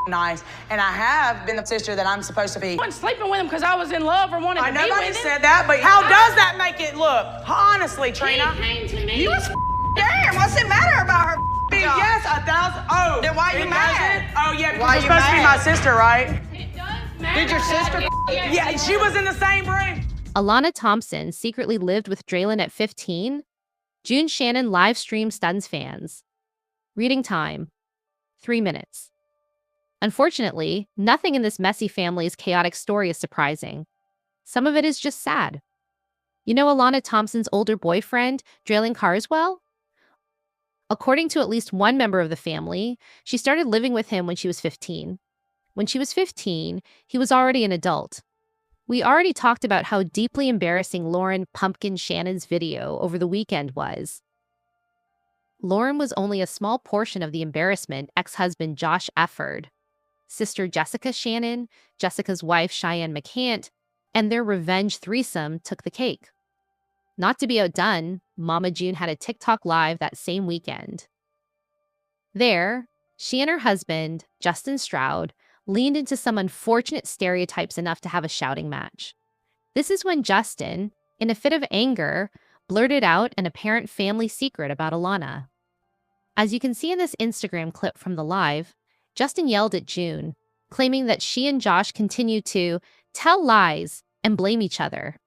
nice, and I have been the sister that I'm supposed to be. I wasn't sleeping with him because I was in love or wanted to be with him. Nobody said that, but how does that make it look? Honestly, Trina. He came to me. You was damn. What's it matter about her? Yes, 1,000. Oh. Then why you mad? Oh, yeah, because Why you're you supposed to be mad? my sister, right? It does matter. Did your sister? Yeah, she was in the same room. Alana Thompson secretly lived with Draylon at 15. June Shyann live stream stuns fans. Reading time, 3 minutes. Unfortunately, nothing in this messy family's chaotic story is surprising. Some of it is just sad. You know Alana Thompson's older boyfriend, Draylon Carswell? According to at least one member of the family, she started living with him when she was 15. When she was 15, he was already an adult. We already talked about how deeply embarrassing Lauren Pumpkin Shannon's video over the weekend was. Lauren was only a small portion of the embarrassment ex-husband Josh Efford, sister Jessica Shyann, Jessica's wife Cheyenne McCant, and their revenge threesome took the cake. Not to be outdone, Mama June had a TikTok live that same weekend. There, she and her husband, Justin Stroud, leaned into some unfortunate stereotypes enough to have a shouting match. This is when Justin, in a fit of anger, blurted out an apparent family secret about Alana. As you can see in this Instagram clip from the live, Justin yelled at June, claiming that she and Josh continue to tell lies and blame each other.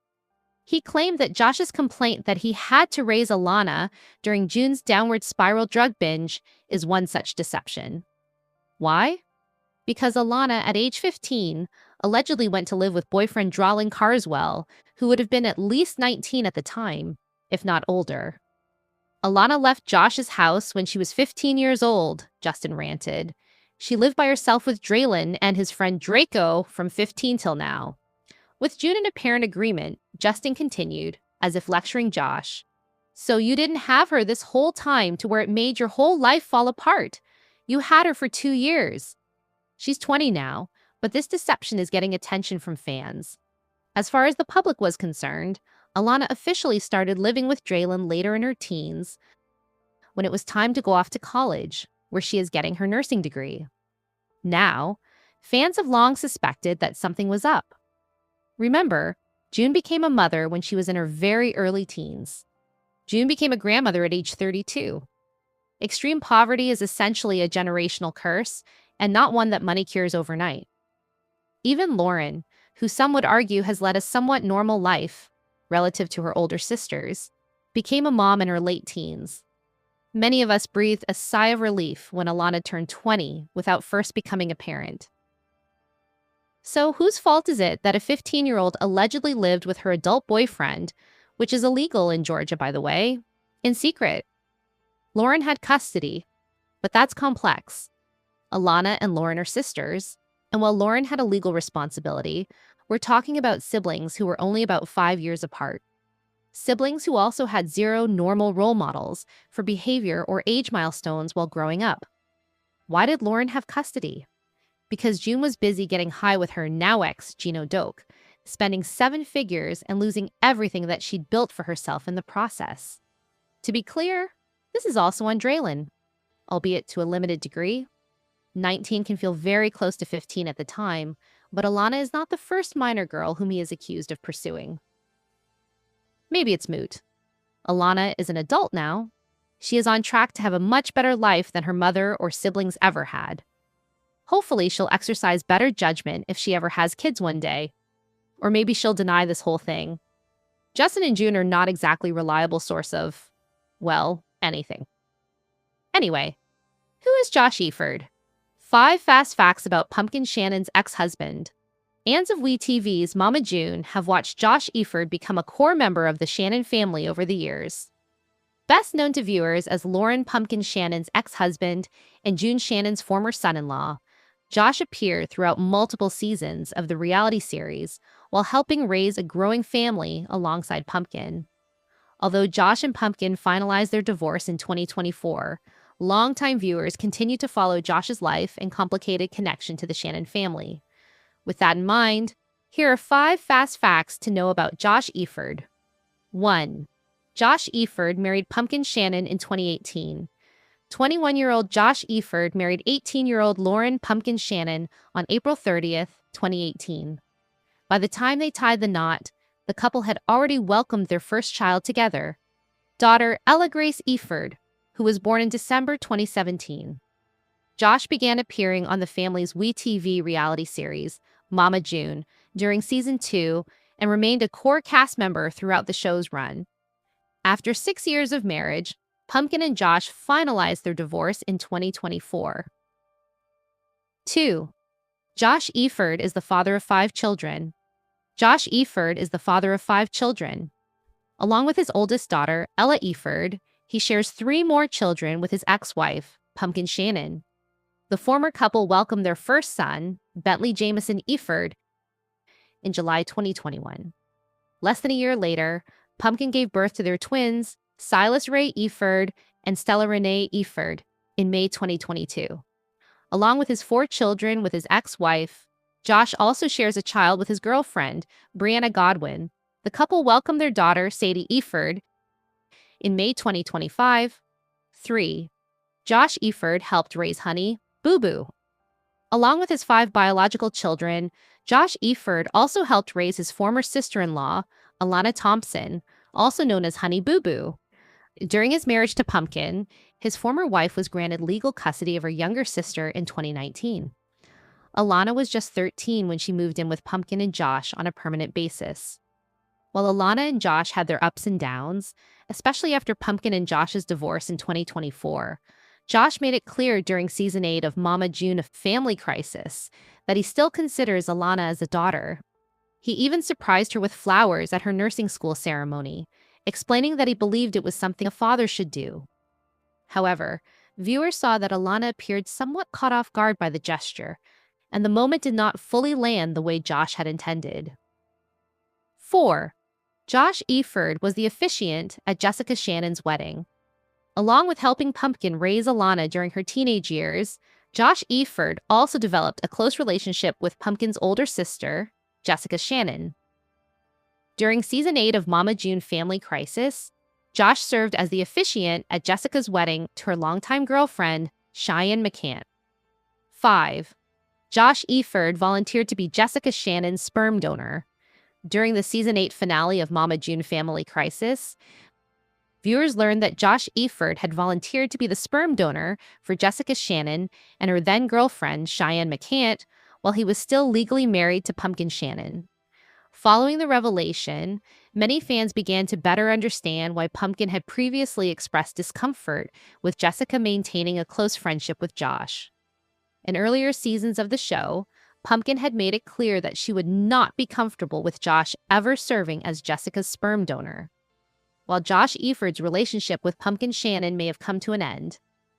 He claimed that Josh's complaint that he had to raise Alana during June's downward spiral drug binge is one such deception. Why? Because Alana, at age 15, allegedly went to live with boyfriend Draylon Carswell, who would have been at least 19 at the time, if not older. Alana left Josh's house when she was 15 years old, Justin ranted. She lived by herself with Draylon and his friend Draco from 15 till now. With June in apparent agreement, Justin continued, as if lecturing Josh. So you didn't have her this whole time to where it made your whole life fall apart. You had her for 2 years. She's 20 now, but this deception is getting attention from fans. As far as the public was concerned, Alana officially started living with Draylon later in her teens, when it was time to go off to college, where she is getting her nursing degree. Now, fans have long suspected that something was up. Remember, June became a mother when she was in her very early teens. June became a grandmother at age 32. Extreme poverty is essentially a generational curse, and not one that money cures overnight. Even Lauren, who some would argue has led a somewhat normal life, relative to her older sisters, became a mom in her late teens. Many of us breathed a sigh of relief when Alana turned 20 without first becoming a parent. So whose fault is it that a 15-year-old allegedly lived with her adult boyfriend, which is illegal in Georgia, by the way, in secret? Lauren had custody, but that's complex. Alana and Lauren are sisters, and while Lauren had a legal responsibility, we're talking about siblings who were only about 5 years apart. Siblings who also had zero normal role models for behavior or age milestones while growing up. Why did Lauren have custody? Because June was busy getting high with her now ex, Gino Doak, spending 7 figures and losing everything that she'd built for herself in the process. To be clear, this is also on Draylon, albeit to a limited degree. 19 can feel very close to 15 at the time, but Alana is not the first minor girl whom he is accused of pursuing. Maybe it's moot. Alana is an adult now. She is on track to have a much better life than her mother or siblings ever had. Hopefully, she'll exercise better judgment if she ever has kids one day. Or maybe she'll deny this whole thing. Justin and June are not exactly a reliable source of, well, anything. Anyway, who is Josh Efford? 5 fast facts about Pumpkin Shannon's ex-husband. Fans of WeTV's Mama June have watched Josh Efford become a core member of the Shyann family over the years. Best known to viewers as Lauren Pumpkin Shannon's ex-husband and June Shannon's former son-in-law, Josh appeared throughout multiple seasons of the reality series while helping raise a growing family alongside Pumpkin. Although Josh and Pumpkin finalized their divorce in 2024, longtime viewers continue to follow Josh's life and complicated connection to the Shyann family. With that in mind, here are 5 fast facts to know about Josh Efford. 1. Josh Efford married Pumpkin Shyann in 2018. 21-year-old Josh Eford married 18-year-old Lauren Pumpkin Shyann on April 30th, 2018. By the time they tied the knot, the couple had already welcomed their first child together, daughter Ella Grace Eford, who was born in December 2017. Josh began appearing on the family's WeTV reality series, Mama June, during season 2 and remained a core cast member throughout the show's run. After 6 years of marriage, Pumpkin and Josh finalized their divorce in 2024. 2. Josh Eford is the father of 5 children. Josh Eford is the father of 5 children. Along with his oldest daughter, Ella Eford, he shares 3 more children with his ex-wife, Pumpkin Shyann. The former couple welcomed their first son, Bentley Jameson Eford, in July 2021. Less than a year later, Pumpkin gave birth to their twins, Silas Ray Eford and Stella Renee Eford, in May 2022. Along with his 4 children with his ex-wife, Josh also shares a child with his girlfriend, Brianna Godwin. The couple welcomed their daughter, Sadie Eford, in May 2025. 3. Josh Eford helped raise Honey, Boo Boo. Along with his 5 biological children, Josh Eford also helped raise his former sister-in-law, Alana Thompson, also known as Honey Boo Boo. During his marriage to Pumpkin, his former wife was granted legal custody of her younger sister in 2019. Alana was just 13 when she moved in with Pumpkin and Josh on a permanent basis. While Alana and Josh had their ups and downs, especially after Pumpkin and Josh's divorce in 2024, Josh made it clear during season 8 of Mama June: A Family Crisis that he still considers Alana as a daughter. He even surprised her with flowers at her nursing school ceremony, explaining that he believed it was something a father should do. However, viewers saw that Alana appeared somewhat caught off guard by the gesture, and the moment did not fully land the way Josh had intended. 4. Josh Eford was the officiant at Jessica Shyann's wedding. Along with helping Pumpkin raise Alana during her teenage years, Josh Eford also developed a close relationship with Pumpkin's older sister, Jessica Shyann. During season 8 of Mama June: Family Crisis, Josh served as the officiant at Jessica's wedding to her longtime girlfriend, Cheyenne McCant. 5. Josh Eford volunteered to be Jessica Shannon's sperm donor. During the season 8 finale of Mama June: Family Crisis, viewers learned that Josh Eford had volunteered to be the sperm donor for Jessica Shyann and her then-girlfriend, Cheyenne McCant, while he was still legally married to Pumpkin Shyann. Following the revelation, many fans began to better understand why Pumpkin had previously expressed discomfort with Jessica maintaining a close friendship with Josh. In earlier seasons of the show, Pumpkin had made it clear that she would not be comfortable with Josh ever serving as Jessica's sperm donor. While Josh Eford's relationship with Pumpkin Shyann may have come to an end,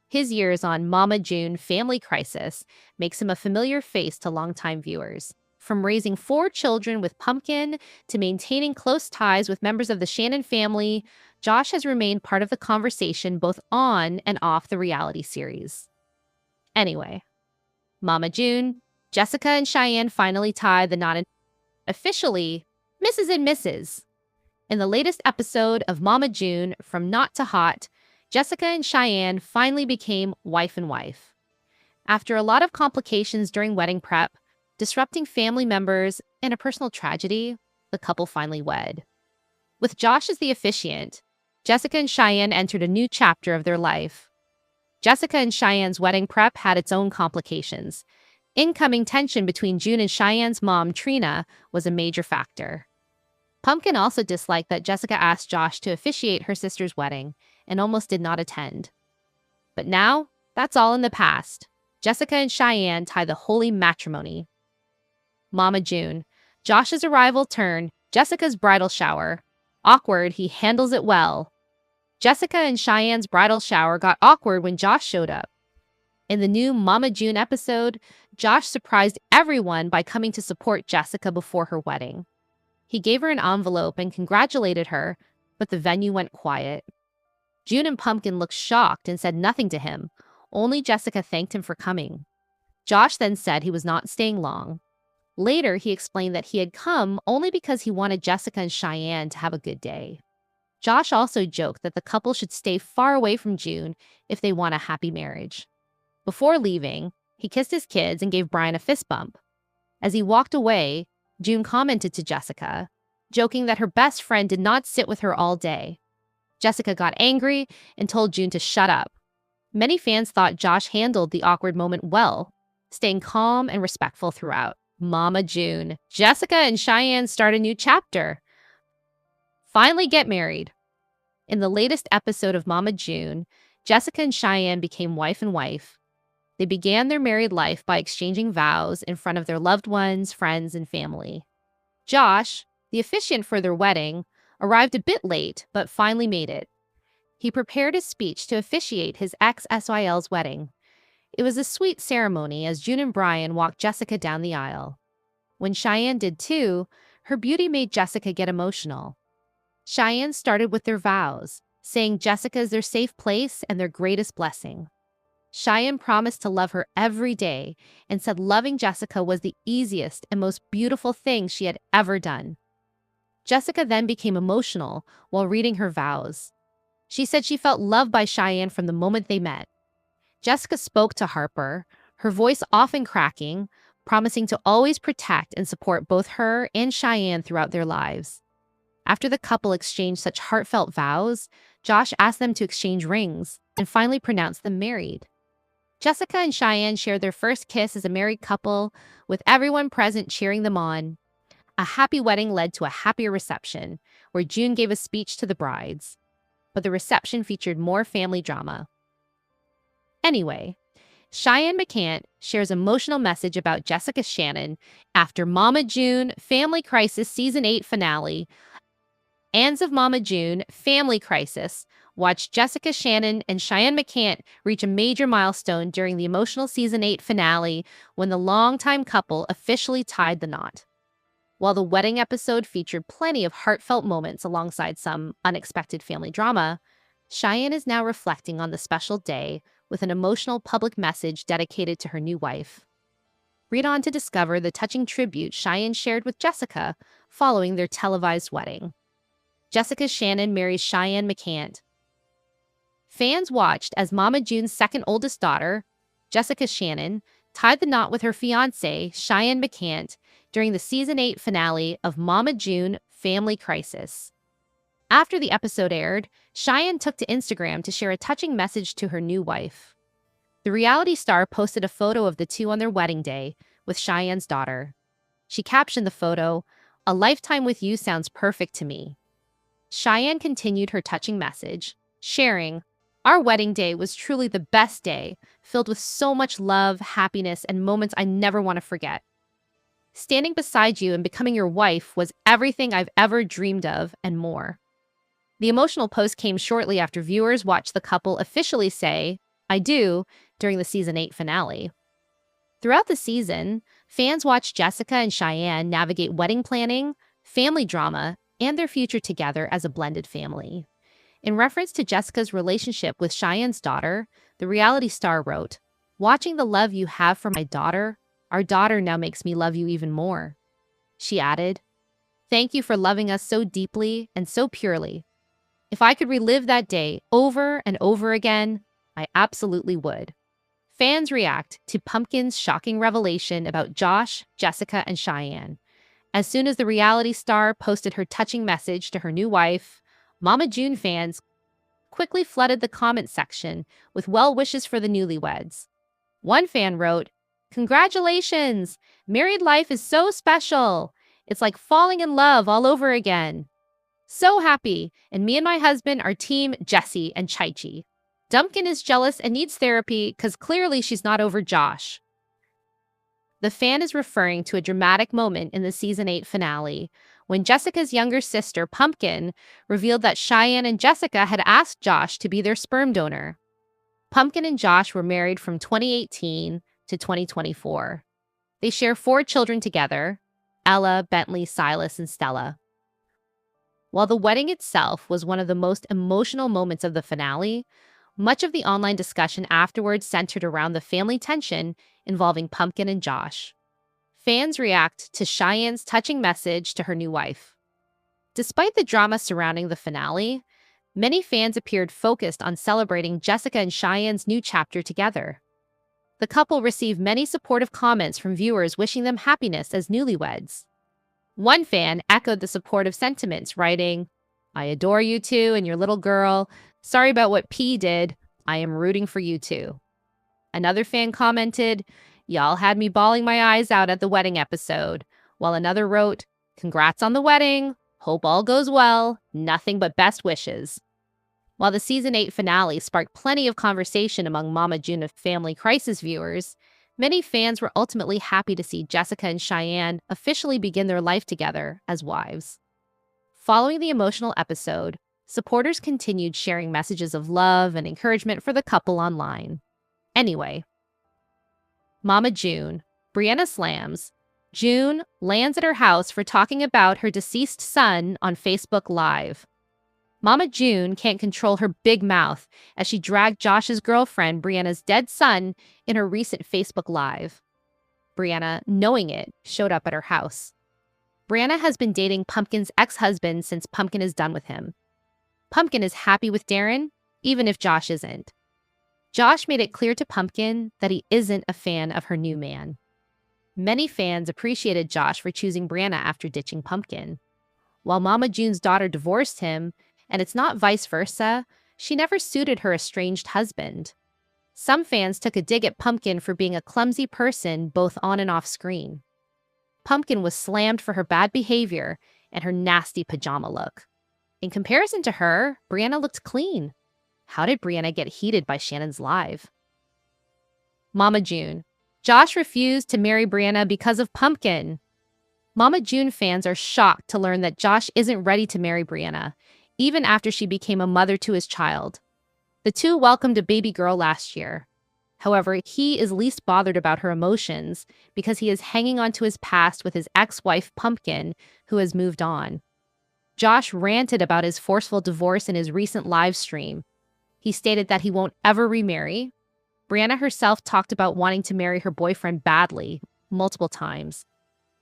his years on Mama June: Family Crisis makes him a familiar face to longtime viewers. From raising 4 children with Pumpkin to maintaining close ties with members of the Shyann family, Josh has remained part of the conversation both on and off the reality series. Anyway, Mama June, Jessica and Cheyenne finally tied the knot officially, Mrs. and Mrs. In the latest episode of Mama June: From Not to Hot, Jessica and Cheyenne finally became wife and wife. After a lot of complications during wedding prep, disrupting family members, and a personal tragedy, the couple finally wed. With Josh as the officiant, Jessica and Cheyenne entered a new chapter of their life. Jessica and Cheyenne's wedding prep had its own complications. Incoming tension between June and Cheyenne's mom, Trina, was a major factor. Pumpkin also disliked that Jessica asked Josh to officiate her sister's wedding and almost did not attend. But now, that's all in the past. Jessica and Cheyenne tie the holy matrimony. Mama June: Josh's arrival turned Jessica's bridal shower. Awkward, he handles it well. Jessica and Cheyenne's bridal shower got awkward when Josh showed up. In the new Mama June episode, Josh surprised everyone by coming to support Jessica before her wedding. He gave her an envelope and congratulated her, but the venue went quiet. June and Pumpkin looked shocked and said nothing to him. Only Jessica thanked him for coming. Josh then said he was not staying long. Later, he explained that he had come only because he wanted Jessica and Cheyenne to have a good day. Josh also joked that the couple should stay far away from June if they want a happy marriage. Before leaving, he kissed his kids and gave Brian a fist bump. As he walked away, June commented to Jessica, joking that her best friend did not sit with her all day. Jessica got angry and told June to shut up. Many fans thought Josh handled the awkward moment well, staying calm and respectful throughout. Mama June. Jessica and Shyann start a new chapter. Finally get married. In the latest episode of Mama June, Jessica and Shyann became wife and wife. They began their married life by exchanging vows in front of their loved ones, friends, and family. Josh, the officiant for their wedding, arrived a bit late, but finally made it. He prepared his speech to officiate his ex-SYL's wedding. It was a sweet ceremony as June and Brian walked Jessica down the aisle. When Shyann did too, her beauty made Jessica get emotional. Shyann started with their vows, saying Jessica is their safe place and their greatest blessing. Shyann promised to love her every day and said loving Jessica was the easiest and most beautiful thing she had ever done. Jessica then became emotional while reading her vows. She said she felt loved by Shyann from the moment they met. Jessica spoke to Harper, her voice often cracking, promising to always protect and support both her and Shyann throughout their lives. After the couple exchanged such heartfelt vows, Josh asked them to exchange rings and finally pronounced them married. Jessica and Shyann shared their first kiss as a married couple, with everyone present cheering them on. A happy wedding led to a happier reception, where June gave a speech to the brides. But the reception featured more family drama. Anyway, Cheyenne McCant shares emotional message about Jessica Shyann after Mama June Family Crisis Season 8 finale. Fans of Mama June Family Crisis watched Jessica Shyann and Cheyenne McCant reach a major milestone during the emotional Season 8 finale when the longtime couple officially tied the knot. While the wedding episode featured plenty of heartfelt moments alongside some unexpected family drama, Cheyenne is now reflecting on the special day with an emotional public message dedicated to her new wife. Read on to discover the touching tribute Cheyenne shared with Jessica following their televised wedding. Jessica Shyann marries Cheyenne McCant. Fans watched as Mama June's second oldest daughter, Jessica Shyann, tied the knot with her fiancé, Cheyenne McCant, during the Season 8 finale of Mama June Family Crisis. After the episode aired, Cheyenne took to Instagram to share a touching message to her new wife. The reality star posted a photo of the two on their wedding day with Cheyenne's daughter. She captioned the photo, "A lifetime with you sounds perfect to me." Cheyenne continued her touching message, sharing, "Our wedding day was truly the best day, filled with so much love, happiness, and moments I never want to forget. Standing beside you and becoming your wife was everything I've ever dreamed of and more." The emotional post came shortly after viewers watched the couple officially say, "I do," during the Season 8 finale. Throughout the season, fans watched Jessica and Cheyenne navigate wedding planning, family drama, and their future together as a blended family. In reference to Jessica's relationship with Cheyenne's daughter, the reality star wrote, "Watching the love you have for my daughter, our daughter now makes me love you even more." She added, "Thank you for loving us so deeply and so purely. If I could relive that day over and over again, I absolutely would." Fans react to Pumpkin's shocking revelation about Josh, Jessica, and Cheyenne. As soon as the reality star posted her touching message to her new wife, Mama June fans quickly flooded the comment section with well wishes for the newlyweds. One fan wrote, "Congratulations! Married life is so special. It's like falling in love all over again. So happy, and me and my husband are team Jessie and Chaichi. Dumpkin is jealous and needs therapy because clearly she's not over Josh." The fan is referring to a dramatic moment in the Season 8 finale when Jessica's younger sister, Pumpkin, revealed that Cheyenne and Jessica had asked Josh to be their sperm donor. Pumpkin and Josh were married from 2018 to 2024. They share 4 children together: Ella, Bentley, Silas, and Stella. While the wedding itself was one of the most emotional moments of the finale, much of the online discussion afterwards centered around the family tension involving Pumpkin and Josh. Fans react to Cheyenne's touching message to her new wife. Despite the drama surrounding the finale, Many fans appeared focused on celebrating Jessica and Cheyenne's new chapter together. The couple received many supportive comments from viewers wishing them happiness as newlyweds. One fan echoed the supportive sentiments, writing, "I adore you two and your little girl. Sorry about what P did. I am rooting for you two." Another fan commented, "Y'all had me bawling my eyes out at the wedding episode," while another wrote, "Congrats on the wedding. Hope all goes well. Nothing but best wishes." While the Season 8 finale sparked plenty of conversation among Mama June of Family Crisis viewers, many fans were ultimately happy to see Jessica and Cheyenne officially begin their life together as wives. Following the emotional episode, supporters continued sharing messages of love and encouragement for the couple online. Anyway, Mama June, Brianna slams. June lands at her house for talking about her deceased son on Facebook Live. Mama June can't control her big mouth as she dragged Josh's girlfriend, Brianna's dead son, in her recent Facebook Live. Brianna, knowing it, showed up at her house. Brianna has been dating Pumpkin's ex-husband since Pumpkin is done with him. Pumpkin is happy with Darren, even if Josh isn't. Josh made it clear to Pumpkin that he isn't a fan of her new man. Many fans appreciated Josh for choosing Brianna after ditching Pumpkin. While Mama June's daughter divorced him, and it's not vice versa, she never suited her estranged husband. Some fans took a dig at Pumpkin for being a clumsy person both on and off screen. Pumpkin was slammed for her bad behavior and her nasty pajama look. In comparison to her, Brianna looked clean. How did Brianna get heated by Shannon's live? Mama June. Josh refused to marry Brianna because of Pumpkin. Mama June fans are shocked to learn that Josh isn't ready to marry Brianna, even after she became a mother to his child. The two welcomed a baby girl last year. However, he is least bothered about her emotions because he is hanging on to his past with his ex-wife Pumpkin, who has moved on. Josh ranted about his forceful divorce in his recent live stream. He stated that he won't ever remarry. Brianna herself talked about wanting to marry her boyfriend badly, multiple times.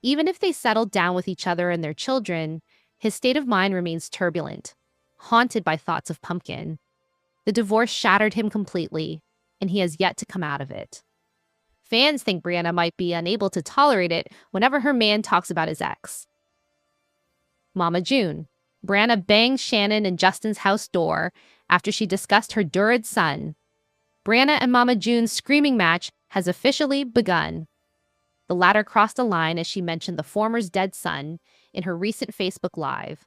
Even if they settled down with each other and their children, his state of mind remains turbulent, haunted by thoughts of Pumpkin. The divorce shattered him completely, and he has yet to come out of it. Fans think Brianna might be unable to tolerate it whenever her man talks about his ex. Mama June. Brianna banged Shannon and Justin's house door after she discussed her Durid son. Brianna and Mama June's screaming match has officially begun. The latter crossed a line as she mentioned the former's dead son in her recent Facebook Live.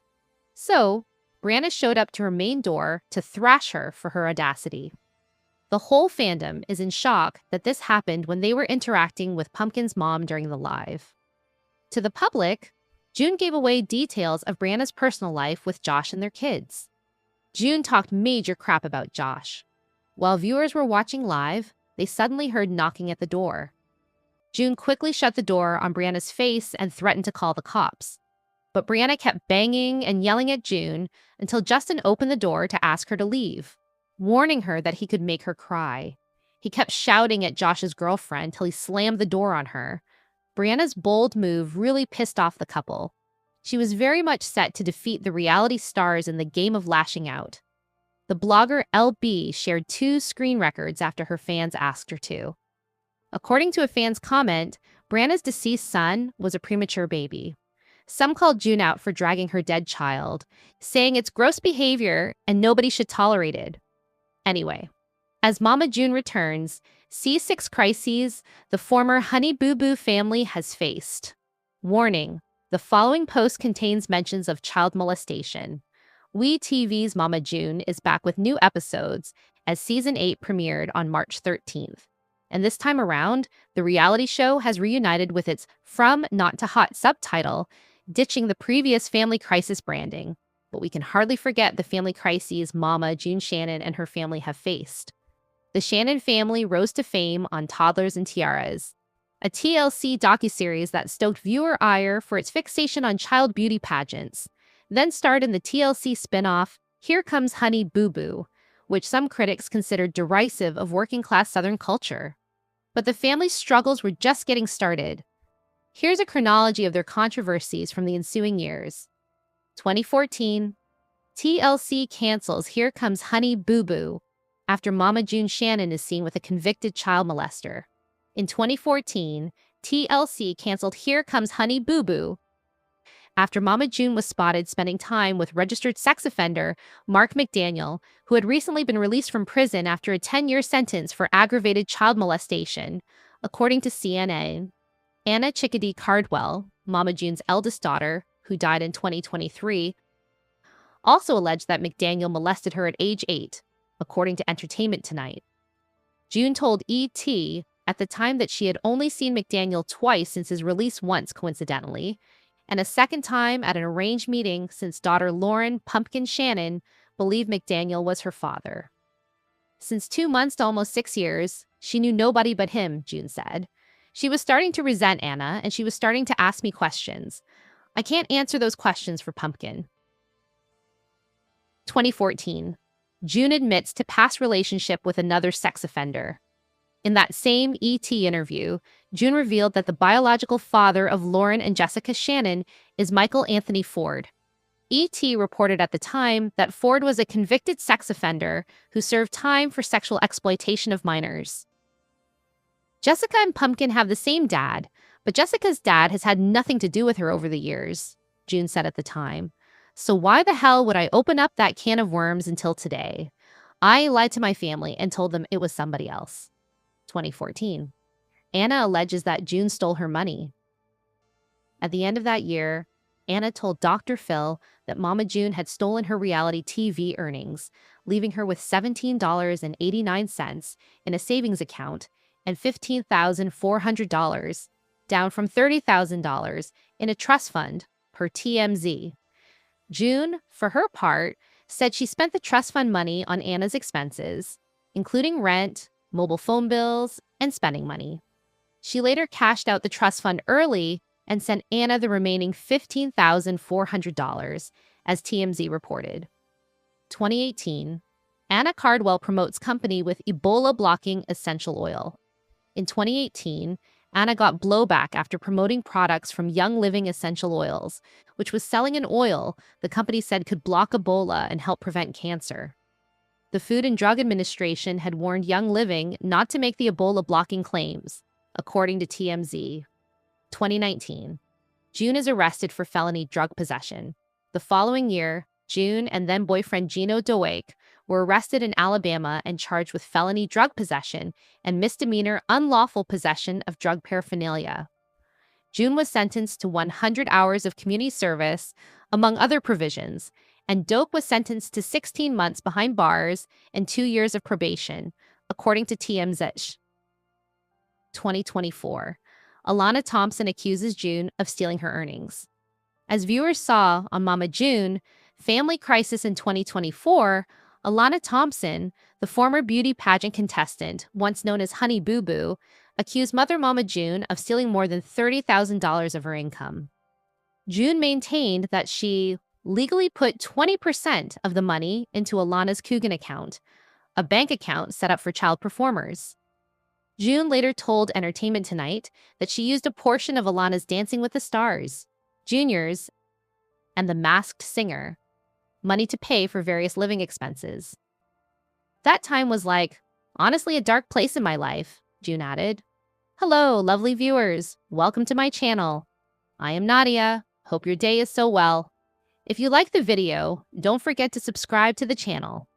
So, Brianna showed up to her main door to thrash her for her audacity. The whole fandom is in shock that this happened when they were interacting with Pumpkin's mom during the live. To the public, June gave away details of Brianna's personal life with Josh and their kids. June talked major crap about Josh. While viewers were watching live, they suddenly heard knocking at the door. June quickly shut the door on Brianna's face and threatened to call the cops. But Brianna kept banging and yelling at June until Justin opened the door to ask her to leave, warning her that he could make her cry. He kept shouting at Josh's girlfriend till he slammed the door on her. Brianna's bold move really pissed off the couple. She was very much set to defeat the reality stars in the game of lashing out. The blogger LB shared 2 screen records after her fans asked her to. According to a fan's comment, Brianna's deceased son was a premature baby. Some called June out for dragging her dead child, saying it's gross behavior and nobody should tolerate it. Anyway, as Mama June returns, C6 crises the former Honey Boo Boo family has faced. Warning, the following post contains mentions of child molestation. WeTV's Mama June is back with new episodes as Season 8 premiered on March 13th. And this time around, the reality show has reunited with its From Not to Hot subtitle, ditching the previous Family Crisis branding. But we can hardly forget the family crises Mama June Shannon and her family have faced. The Shannon family rose to fame on Toddlers and Tiaras, a TLC docuseries that stoked viewer ire for its fixation on child beauty pageants, then starred in the TLC spinoff Here Comes Honey Boo Boo, which some critics considered derisive of working-class Southern culture. But the family's struggles were just getting started. Here's a chronology of their controversies from the ensuing years. 2014, TLC cancels Here Comes Honey Boo Boo after Mama June Shyann is seen with a convicted child molester. In 2014, TLC canceled Here Comes Honey Boo Boo after Mama June was spotted spending time with registered sex offender Mark McDaniel, who had recently been released from prison after a 10-year sentence for aggravated child molestation, according to CNN. Anna Chickadee Cardwell, Mama June's eldest daughter, who died in 2023, also alleged that McDaniel molested her at age 8, according to Entertainment Tonight. June told E.T. at the time that she had only seen McDaniel twice since his release once, coincidentally, and a second time at an arranged meeting since daughter Lauren Pumpkin Shyann believed McDaniel was her father. Since 2 months to almost 6 years, she knew nobody but him, June said. She was starting to resent Anna, and she was starting to ask me questions. I can't answer those questions for Pumpkin. 2014. June admits to past relationship with another sex offender. In that same ET interview, June revealed that the biological father of Lauren and Jessica Shyann is Michael Anthony Ford. ET reported at the time that Ford was a convicted sex offender who served time for sexual exploitation of minors. Jessica and Pumpkin have the same dad, but Jessica's dad has had nothing to do with her over the years, June said at the time. So why the hell would I open up that can of worms until today? I lied to my family and told them it was somebody else. 2014. Anna alleges that June stole her money. At the end of that year, Anna told Dr. Phil that Mama June had stolen her reality TV earnings, leaving her with $17.89 in a savings account and $15,400, down from $30,000 in a trust fund, per TMZ. June, for her part, said she spent the trust fund money on Anna's expenses, including rent, mobile phone bills, and spending money. She later cashed out the trust fund early and sent Anna the remaining $15,400, as TMZ reported. 2018. Anna Cardwell promotes company with Ebola-blocking essential oil. In 2018, Anna got blowback after promoting products from Young Living Essential Oils, which was selling an oil the company said could block Ebola and help prevent cancer. The Food and Drug Administration had warned Young Living not to make the Ebola-blocking claims, according to TMZ. 2019. June is arrested for felony drug possession. The following year, June and then-boyfriend Gino DeWake were arrested in Alabama and charged with felony drug possession and misdemeanor unlawful possession of drug paraphernalia. June was sentenced to 100 hours of community service, among other provisions, and Doak was sentenced to 16 months behind bars and 2 years of probation, according to TMZ. 2024. Alana Thompson accuses June of stealing her earnings. As viewers saw on Mama June, Family Crisis in 2024, Alana Thompson, the former beauty pageant contestant, once known as Honey Boo Boo, accused Mother Mama June of stealing more than $30,000 of her income. June maintained that she legally put 20% of the money into Alana's Coogan account, a bank account set up for child performers. June later told Entertainment Tonight that she used a portion of Alana's Dancing with the Stars, Juniors, and The Masked Singer money to pay for various living expenses. That time was honestly a dark place in my life, June added. Hello, lovely viewers. Welcome to my channel. I am Nadia. Hope your day is so well. If you like the video, don't forget to subscribe to the channel.